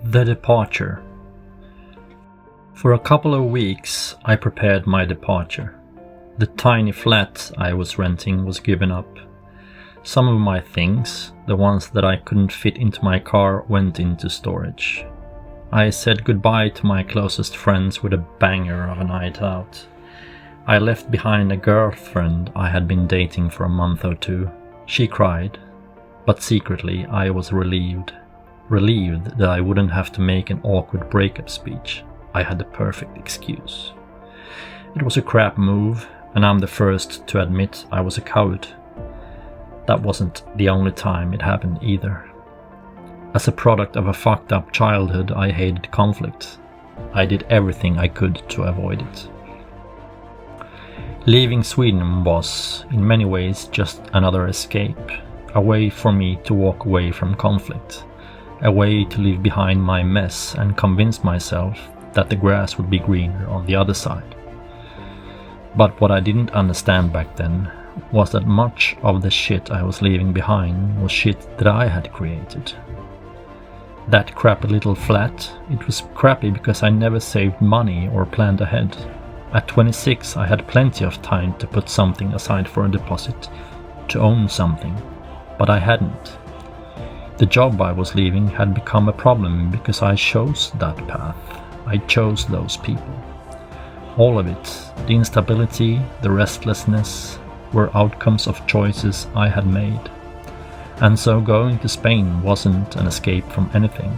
The departure. For a couple of weeks, I prepared my departure. The tiny flat I was renting was given up. Some of my things, the ones that I couldn't fit into my car, went into storage. I said goodbye to my closest friends with a banger of a night out. I left behind a girlfriend I had been dating for a month or two. She cried, but secretly I was relieved. Relieved that I wouldn't have to make an awkward breakup speech. I had the perfect excuse. It was a crap move, and I'm the first to admit I was a coward. That wasn't the only time it happened either. As a product of a fucked up childhood, I hated conflict. I did everything I could to avoid it. Leaving Sweden was, in many ways, just another escape. A way for me to walk away from conflict. A way to leave behind my mess and convince myself that the grass would be greener on the other side. But what I didn't understand back then was that much of the shit I was leaving behind was shit that I had created. That crappy little flat, it was crappy because I never saved money or planned ahead. At 26, I had plenty of time to put something aside for a deposit, to own something, but I hadn't. The job I was leaving had become a problem because I chose that path. I chose those people. All of it, the instability, the restlessness, were outcomes of choices I had made. And so going to Spain wasn't an escape from anything,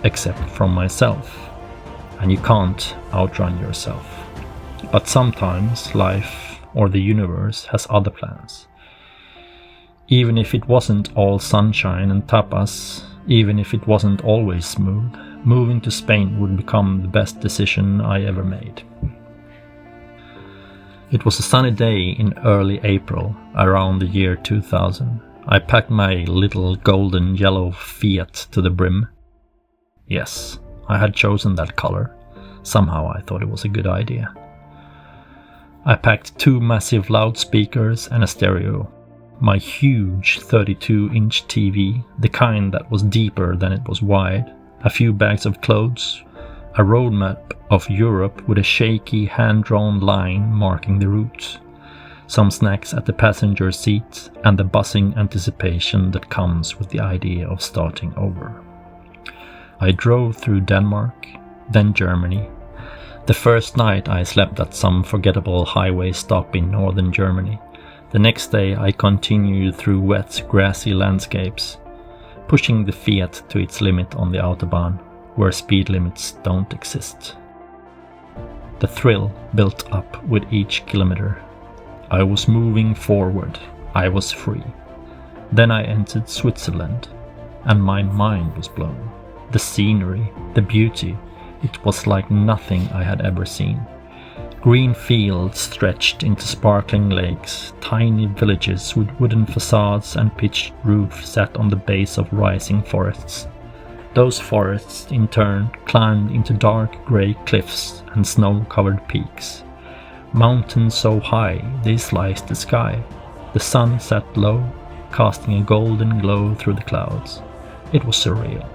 except from myself. And you can't outrun yourself. But sometimes life or the universe has other plans. Even if it wasn't all sunshine and tapas, even if it wasn't always smooth, moving to Spain would become the best decision I ever made. It was a sunny day in early April, around the year 2000. I packed my little golden yellow Fiat to the brim. Yes, I had chosen that color. Somehow I thought it was a good idea. I packed 2 massive loudspeakers and a stereo. My huge 32-inch TV, the kind that was deeper than it was wide, a few bags of clothes, a roadmap of Europe with a shaky hand-drawn line marking the route, some snacks at the passenger seat, and the buzzing anticipation that comes with the idea of starting over. I drove through Denmark, then Germany. The first night I slept at some forgettable highway stop in northern Germany. The next day I continued through wet, grassy landscapes, pushing the Fiat to its limit on the Autobahn, where speed limits don't exist. The thrill built up with each kilometer. I was moving forward. I was free. Then I entered Switzerland, and my mind was blown. The scenery, the beauty, it was like nothing I had ever seen. Green fields stretched into sparkling lakes, tiny villages with wooden facades and pitched roofs sat on the base of rising forests. Those forests, in turn, climbed into dark grey cliffs and snow-covered peaks. Mountains so high they sliced the sky. The sun sat low, casting a golden glow through the clouds. It was surreal.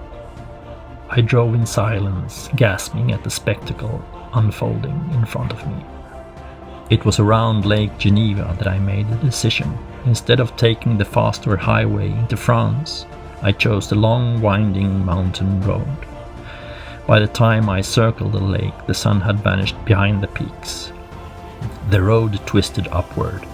I drove in silence, gasping at the spectacle unfolding in front of me. It was around Lake Geneva that I made the decision. Instead of taking the faster highway into France, I chose the long, winding mountain road. By the time I circled the lake, the sun had vanished behind the peaks. The road twisted upward,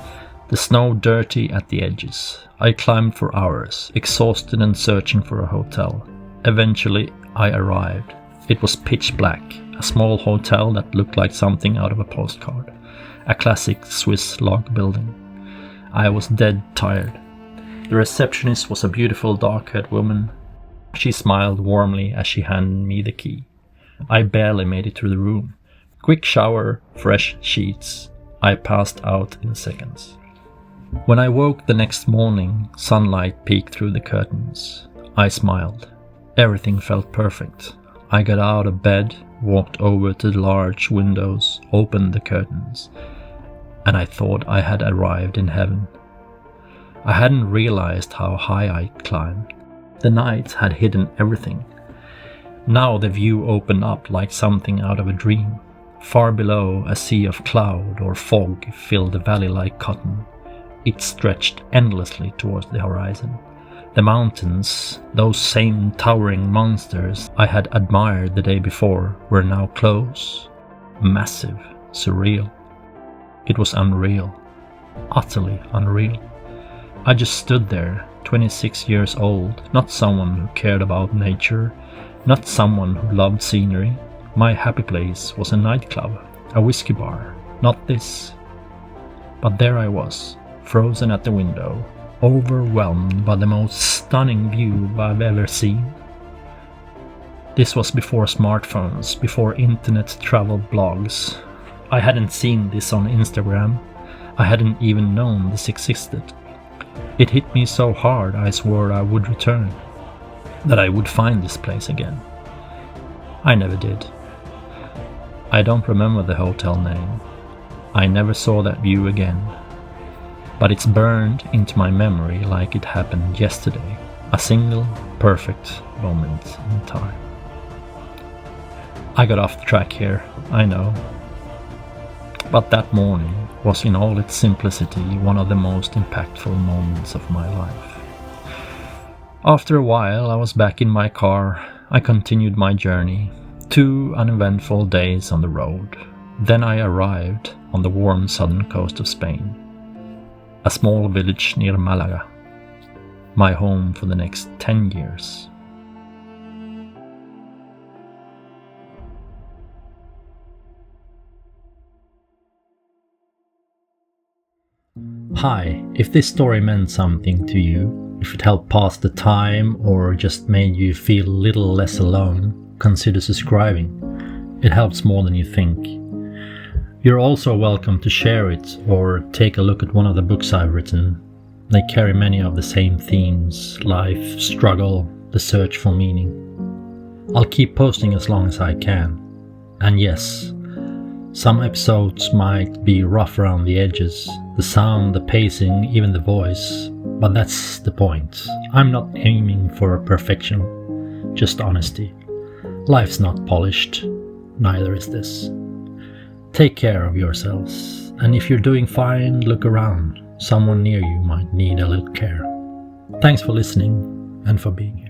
the snow dirty at the edges. I climbed for hours, exhausted and searching for a hotel. Eventually, I arrived. It was pitch black, a small hotel that looked like something out of a postcard. A classic Swiss log building. I was dead tired. The receptionist was a beautiful dark-haired woman. She smiled warmly as she handed me the key. I barely made it to the room. Quick shower, fresh sheets. I passed out in seconds. When I woke the next morning, sunlight peeked through the curtains. I smiled. Everything felt perfect. I got out of bed, walked over to the large windows, opened the curtains, and I thought I had arrived in heaven. I hadn't realized how high I'd climbed. The night had hidden everything. Now the view opened up like something out of a dream. Far below, a sea of cloud or fog filled the valley like cotton. It stretched endlessly towards the horizon. The mountains, those same towering monsters I had admired the day before, were now close, massive, surreal. It was unreal, utterly unreal. I just stood there, 26 years old, not someone who cared about nature, not someone who loved scenery. My happy place was a nightclub, a whiskey bar, not this. But there I was, frozen at the window, overwhelmed by the most stunning view I've ever seen. This was before smartphones, before internet travel blogs. I hadn't seen this on Instagram. I hadn't even known this existed. It hit me so hard I swore I would return, that I would find this place again. I never did. I don't remember the hotel name. I never saw that view again. But it's burned into my memory like it happened yesterday. A single, perfect moment in time. I got off the track here, I know. But that morning was in all its simplicity one of the most impactful moments of my life. After a while I was back in my car. I continued my journey. 2 uneventful days on the road. Then I arrived on the warm southern coast of Spain. A small village near Malaga. My home for the next 10 years. Hi, if this story meant something to you, if it helped pass the time or just made you feel a little less alone, consider subscribing. It helps more than you think. You're also welcome to share it or take a look at one of the books I've written. They carry many of the same themes: life, struggle, the search for meaning. I'll keep posting as long as I can. And yes, some episodes might be rough around the edges, the sound, the pacing, even the voice, but that's the point. I'm not aiming for perfection, just honesty. Life's not polished, neither is this. Take care of yourselves, and if you're doing fine, look around. Someone near you might need a little care. Thanks for listening and for being here.